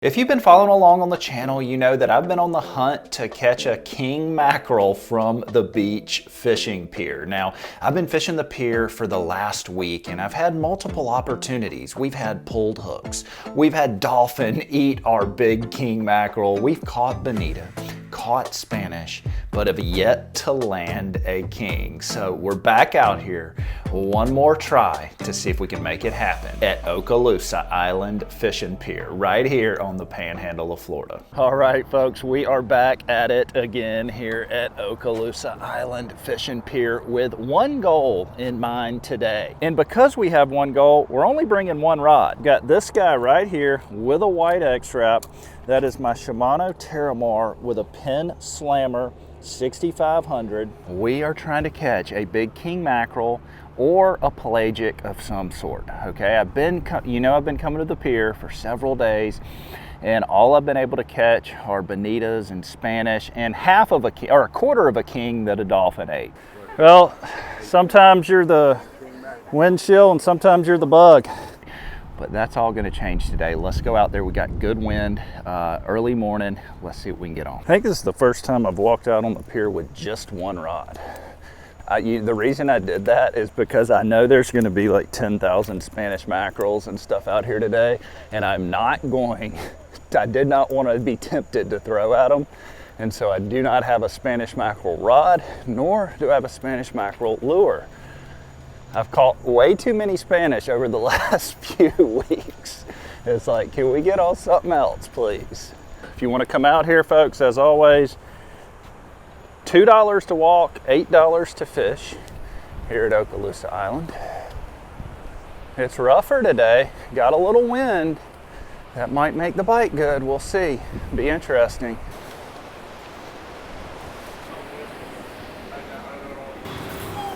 If you've been following along on the channel, you know that I've been on the hunt to catch a king mackerel from the beach fishing pier. Now, I've been fishing the pier for the last week and I've had multiple opportunities. We've had pulled hooks. We've had dolphin eat our big king mackerel. We've caught bonita, caught Spanish, but have yet to land a king. So we're back out here, one more try to see if we can make it happen at Okaloosa Island Fishing Pier, right here on the Panhandle of Florida. All right, folks, we are back at it again here at Okaloosa Island Fishing Pier with one goal in mind today. And because we have one goal, we're only bringing one rod. Got this guy right here with a white X-Wrap. That is my Shimano Terramar with a Pin Slammer 6500. We are trying to catch a big king mackerel or a pelagic of some sort. Okay, I've been coming to the pier for several days, and all I've been able to catch are bonitas and Spanish and half of a king, or a quarter of a king that a dolphin ate. Well, sometimes you're the windshield and sometimes you're the bug. But that's all gonna change today. Let's go out there. We got good wind, early morning. Let's see what we can get on. I think this is the first time I've walked out on the pier with just one rod. The reason I did that is because I know there's gonna be like 10,000 Spanish mackerels and stuff out here today, and I did not wanna be tempted to throw at them. And so I do not have a Spanish mackerel rod, nor do I have a Spanish mackerel lure. I've caught way too many Spanish over the last few weeks. It's like, can we get on something else, please? If you want to come out here, folks, as always, $2 to walk, $8 to fish here at Okaloosa Island. It's rougher today, got a little wind. That might make the bite good, we'll see. Be interesting.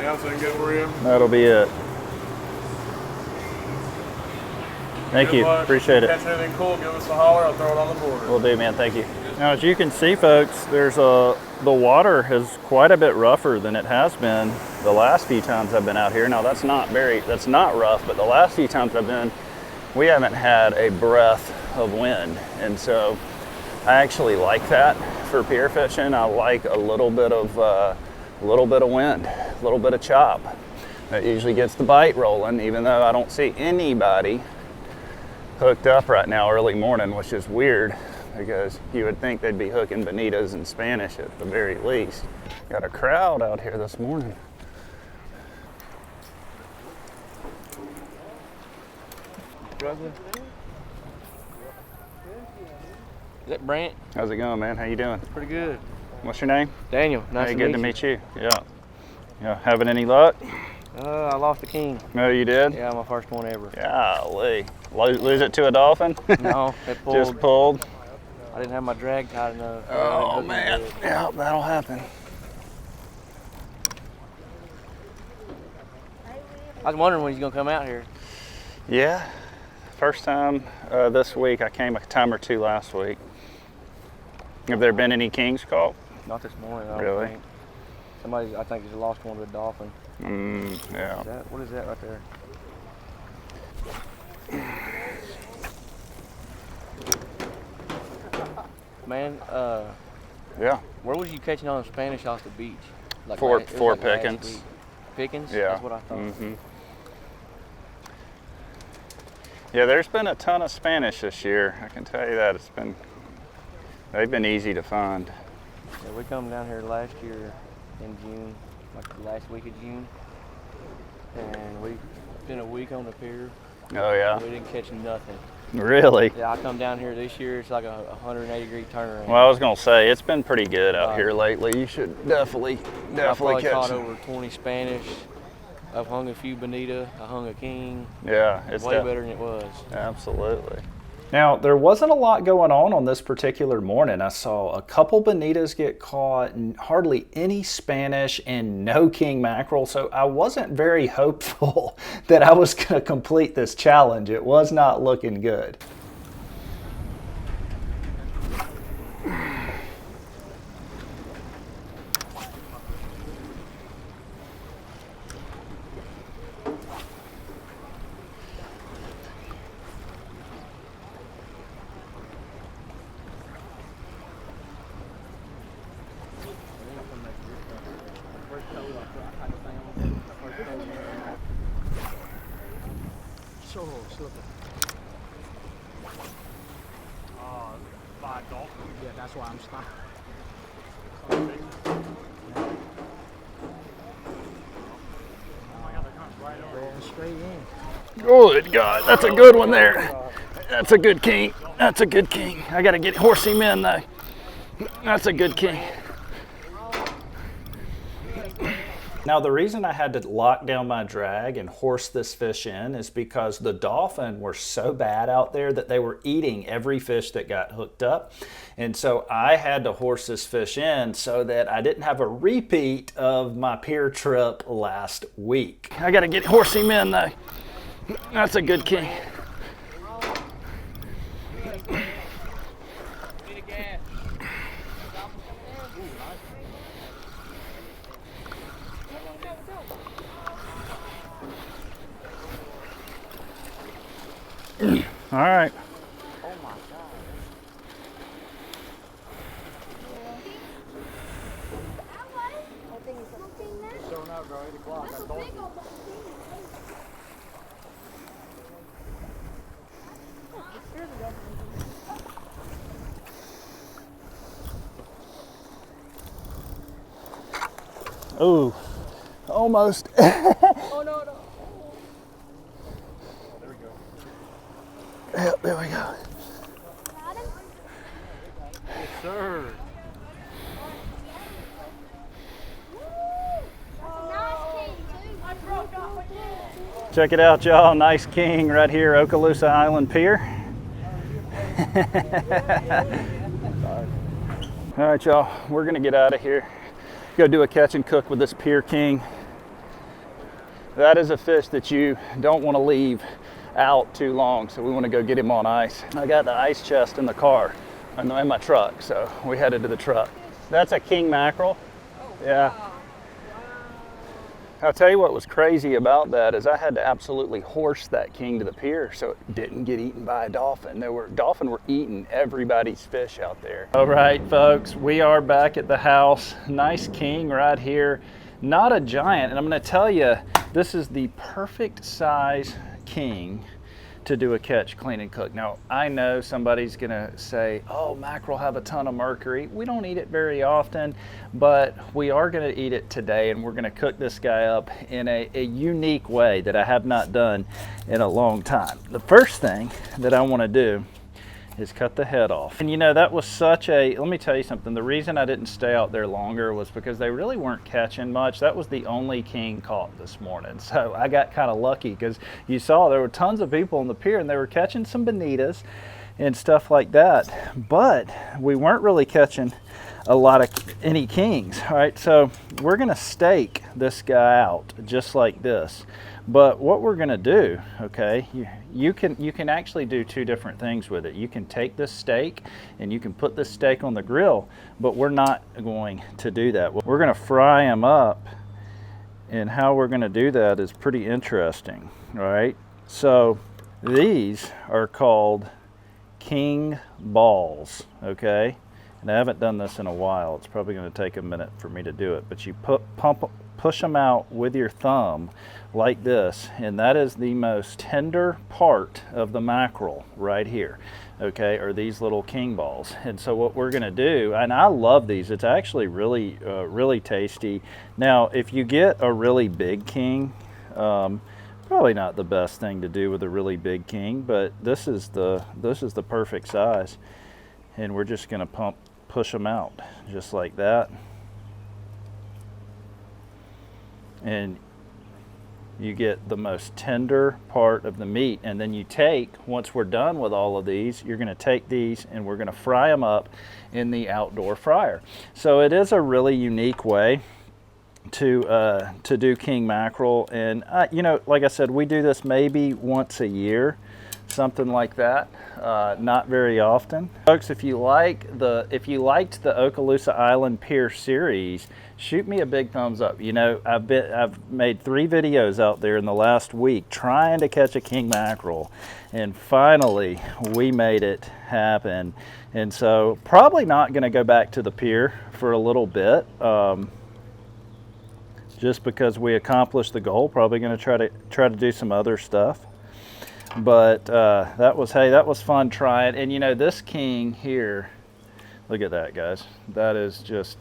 Else I can get for you? That'll be it. Thank you, appreciate it. Catch anything cool, give us a holler, I'll throw it on the board. Will do, man, thank you. Now, as you can see, folks, the water is quite a bit rougher than it has been the last few times I've been out here. Now, that's not rough, but the last few times I've been, we haven't had a breath of wind. And so I actually like that for pier fishing. I like a little bit of wind, a little bit of chop. That usually gets the bite rolling, even though I don't see anybody hooked up right now early morning, which is weird because you would think they'd be hooking bonitas and Spanish at the very least. Got a crowd out here this morning. Brother. Is that Brant? How's it going, man? How you doing? Pretty good. What's your name? Daniel. Nice to meet you. Yeah. Yeah. Having any luck? I lost the king. No, you did? Yeah, my first one ever. Golly. Lose it to a dolphin? No, it pulled. Just pulled? I didn't have my drag tight enough. Oh, man. Yeah, that'll happen. I was wondering when he's going to come out here. Yeah. First time this week. I came a time or two last week. Have there been any kings caught? Not this morning, I don't Really? think. Somebody, I think, just lost one to a dolphin. Yeah. What is that right there? Man, Yeah. where was you catching on Spanish off the beach? Like Four last pickings. week. Pickings? Yeah. That's what I thought. Mm-hmm. Yeah, there's been a ton of Spanish this year. I can tell you that. They've been easy to find. Yeah, we come down here last year in June, like the last week of June, and we spent a week on the pier. Oh, yeah? We didn't catch nothing. Really? Yeah, I come down here this year, it's like a 180-degree turnaround. Well, I was going to say, it's been pretty good out here lately. You should definitely I probably catch caught some. over 20 Spanish. I've hung a few bonita. I hung a king. Yeah, It's way better than it was. Absolutely. Now, there wasn't a lot going on this particular morning. I saw a couple bonitas get caught and hardly any Spanish and no king mackerel, so I wasn't very hopeful that I was going to complete this challenge. It was not looking good. looking. By dolphin. Yeah, that's why I'm stopping. Ran straight in. Good God, that's a good one there. That's a good king. That's a good king. I gotta horse him in though. That's a good king. Now the reason I had to lock down my drag and horse this fish in is because the dolphin were so bad out there that they were eating every fish that got hooked up. And so I had to horse this fish in so that I didn't have a repeat of my pier trip last week. I gotta horse him in though. That's a good king. All right. Oh my God. Showing up, bro. 8 o'clock. I told you. Oh, almost. Oh, no, no. There we go. Yep, there we go. Yes, sir. Check it out, y'all. Nice king right here, Okaloosa Island Pier. All right, y'all, we're gonna get out of here. Go do a catch and cook with this Pier king. That is a fish that you don't want to leave out too long, so we want to go get him on ice. I got the ice chest in the car, in my truck, so we headed to the truck. That's a king mackerel. Yeah. I'll tell you what was crazy about that is I had to absolutely horse that king to the pier so it didn't get eaten by a dolphin. Dolphins were eating everybody's fish out there. All right, folks, we are back at the house. Nice king right here. Not a giant, and I'm gonna tell you, this is the perfect size king to do a catch, clean, and cook. Now, I know somebody's gonna say, oh, mackerel have a ton of mercury. We don't eat it very often, but we are gonna eat it today, and we're gonna cook this guy up in a unique way that I have not done in a long time. The first thing that I wanna do is cut the head off. And you know, that was let me tell you something, the reason I didn't stay out there longer was because they really weren't catching much. That was the only king caught this morning. So I got kind of lucky because you saw there were tons of people on the pier and they were catching some bonitas and stuff like that. But we weren't really catching a lot of any kings. All right, so we're gonna stake this guy out just like this. But what we're gonna do, okay, you can actually do two different things with it. You can take this steak and you can put this steak on the grill, but we're not going to do that. We're gonna fry them up, and how we're gonna do that is pretty interesting, all right? So these are called king balls, okay? And I haven't done this in a while. It's probably gonna take a minute for me to do it, but you push them out with your thumb like this, and that is the most tender part of the mackerel right here, okay, are these little king balls. And so what we're gonna do, and I love these, it's actually really really tasty. Now if you get a really big king, probably not the best thing to do with a really big king, but this is the perfect size. And we're just gonna push them out just like that. And you get the most tender part of the meat. And then you take, once we're done with all of these, you're gonna take these and we're gonna fry them up in the outdoor fryer. So it is a really unique way to do king mackerel. And you know, like I said, we do this maybe once a year, something like that, not very often. Folks, if you liked the Okaloosa Island Pier series, shoot me a big thumbs up. You know, I've made 3 videos out there in the last week trying to catch a king mackerel, and finally we made it happen. And so probably not going to go back to the pier for a little bit, just because we accomplished the goal. Probably going to try to do some other stuff. But that was fun trying. And you know, this king here, look at that, guys. That is just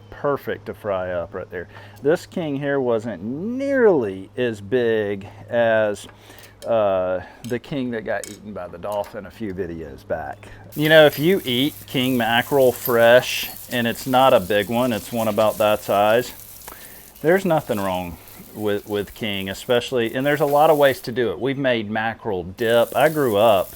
perfect to fry up right there. This king here wasn't nearly as big as the king that got eaten by the dolphin a few videos back. You know, if you eat king mackerel fresh and it's not a big one, it's one about that size, there's nothing wrong with king, especially, and there's a lot of ways to do it. We've made mackerel dip. I grew up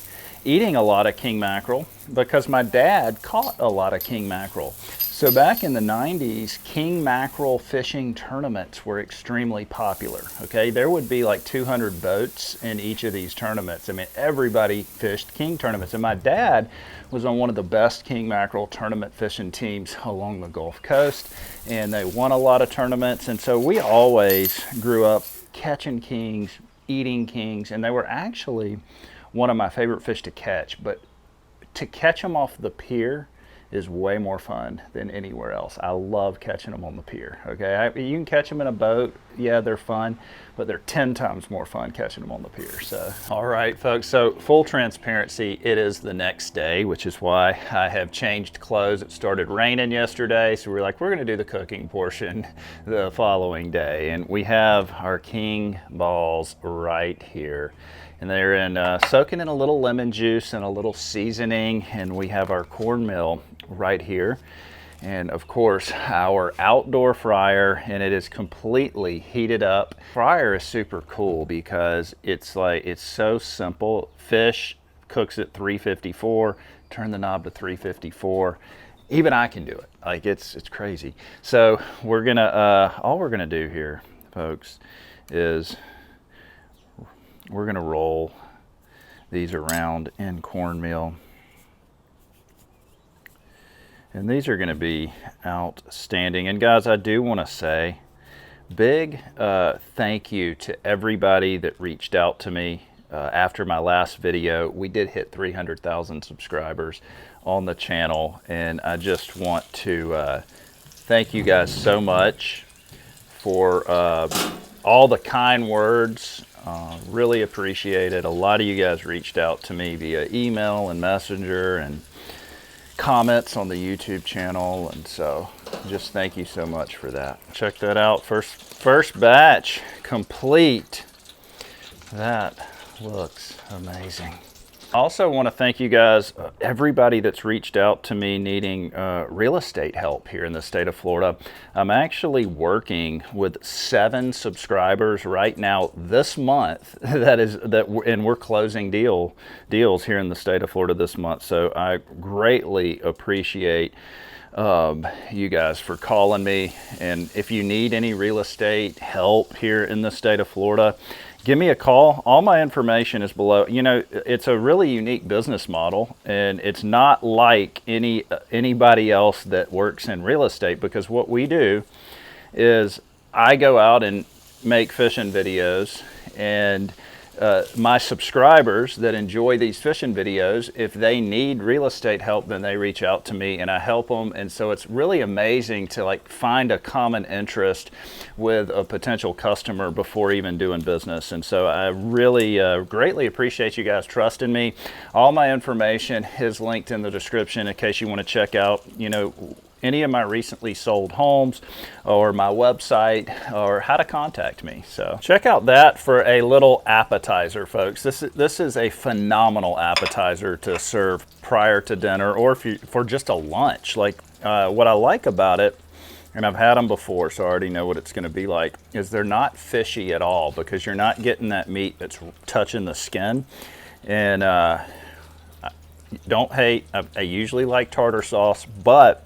eating a lot of king mackerel because my dad caught a lot of king mackerel. So back in the 90s, king mackerel fishing tournaments were extremely popular, okay? There would be like 200 boats in each of these tournaments. I mean, everybody fished king tournaments. And my dad was on one of the best king mackerel tournament fishing teams along the Gulf Coast, and they won a lot of tournaments. And so we always grew up catching kings, eating kings, and they were actually one of my favorite fish to catch. But to catch them off the pier is way more fun than anywhere else. I love catching them on the pier, okay? You can catch them in a boat, yeah, they're fun, but they're 10 times more fun catching them on the pier, so. All right, folks, so full transparency, it is the next day, which is why I have changed clothes. It started raining yesterday, so we're like, we're gonna do the cooking portion the following day, and we have our king balls right here. And they're soaking in a little lemon juice and a little seasoning, and we have our cornmeal right here. And of course, our outdoor fryer, and it is completely heated up. Fryer is super cool because it's so simple. Fish cooks at 354, turn the knob to 354. Even I can do it. Like it's crazy. So we're gonna, all we're gonna do here, folks, is we're gonna roll these around in cornmeal. And these are gonna be outstanding. And guys, I do wanna say, big thank you to everybody that reached out to me after my last video. We did hit 300,000 subscribers on the channel. And I just want to thank you guys so much for all the kind words. Really appreciate it. A lot of you guys reached out to me via email and messenger and comments on the YouTube channel, and so just thank you so much for that. Check that out. First batch complete. That looks amazing. I also want to thank you guys, everybody that's reached out to me needing real estate help here in the state of Florida. I'm actually working with 7 subscribers right now this month, and we're closing deals here in the state of Florida this month. So I greatly appreciate you guys for calling me. And if you need any real estate help here in the state of Florida, give me a call. All my information is below. You know, it's a really unique business model, and it's not like anybody else that works in real estate, because what we do is I go out and make fishing videos, and my subscribers that enjoy these fishing videos, if they need real estate help, then they reach out to me and I help them. And so it's really amazing to like find a common interest with a potential customer before even doing business. And so I really greatly appreciate you guys trusting me. All my information is linked in the description in case you want to check out, you know, any of my recently sold homes, or my website, or how to contact me. So check out that for a little appetizer, folks. This is a phenomenal appetizer to serve prior to dinner, or for just a lunch. Like what I like about it, and I've had them before, so I already know what it's going to be like, is they're not fishy at all, because you're not getting that meat that's touching the skin. And don't hate, I usually like tartar sauce, but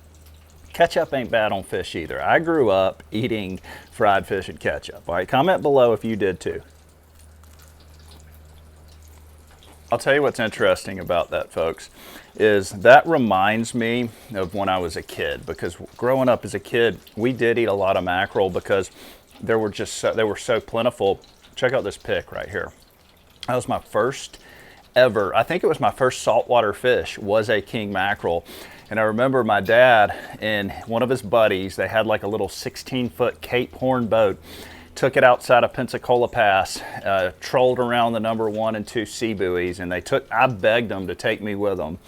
ketchup ain't bad on fish either. I grew up eating fried fish and ketchup. All right, comment below if you did too. I'll tell you what's interesting about that, folks, is that reminds me of when I was a kid, because growing up as a kid, we did eat a lot of mackerel because they were so plentiful. Check out this pick right here. That was my first ever, I think it was my first saltwater fish, was a king mackerel. And I remember my dad and one of his buddies, they had like a little 16-foot Cape Horn boat, took it outside of Pensacola Pass, trolled around the number 1 and 2 sea buoys, and I begged them to take me with them.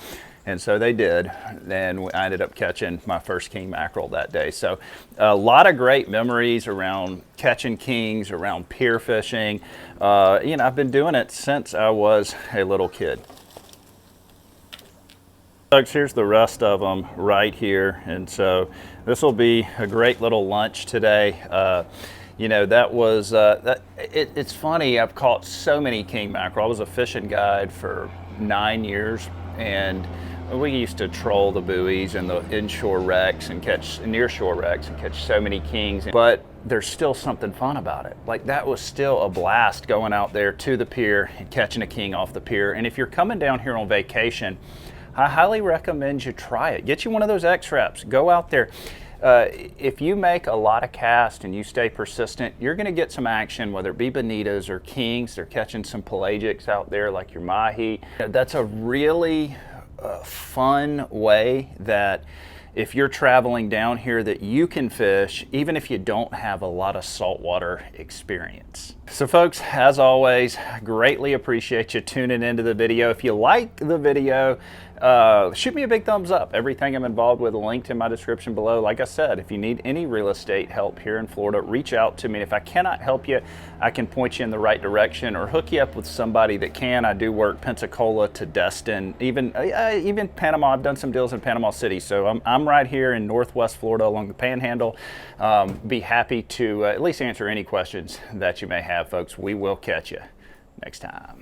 And so they did, and I ended up catching my first king mackerel that day. So a lot of great memories around catching kings, around pier fishing. You know, I've been doing it since I was a little kid. Folks, here's the rest of them right here. And so this will be a great little lunch today. You know, that was, it's funny, I've caught so many king mackerel. I was a fishing guide for 9 years, and we used to troll the buoys and the inshore wrecks and catch nearshore wrecks and catch so many kings. But there's still something fun about it. Like, that was still a blast going out there to the pier and catching a king off the pier. And if you're coming down here on vacation, I highly recommend you try it. Get you one of those X-Wraps. Go out there. If you make a lot of casts and you stay persistent, you're going to get some action, whether it be bonitas or kings. They're catching some pelagics out there like your mahi. That's a really fun way that if you're traveling down here that you can fish even if you don't have a lot of saltwater experience. So folks, as always, greatly appreciate you tuning into the video. If you like the video, shoot me a big thumbs up. Everything I'm involved with linked in my description below. Like I said, if you need any real estate help here in Florida, reach out to me. If I cannot help you, I can point you in the right direction or hook you up with somebody that can. I do work Pensacola to Destin, even Panama. I've done some deals in Panama City. So I'm right here in Northwest Florida along the Panhandle. Be happy to at least answer any questions that you may have, folks. We will catch you next time.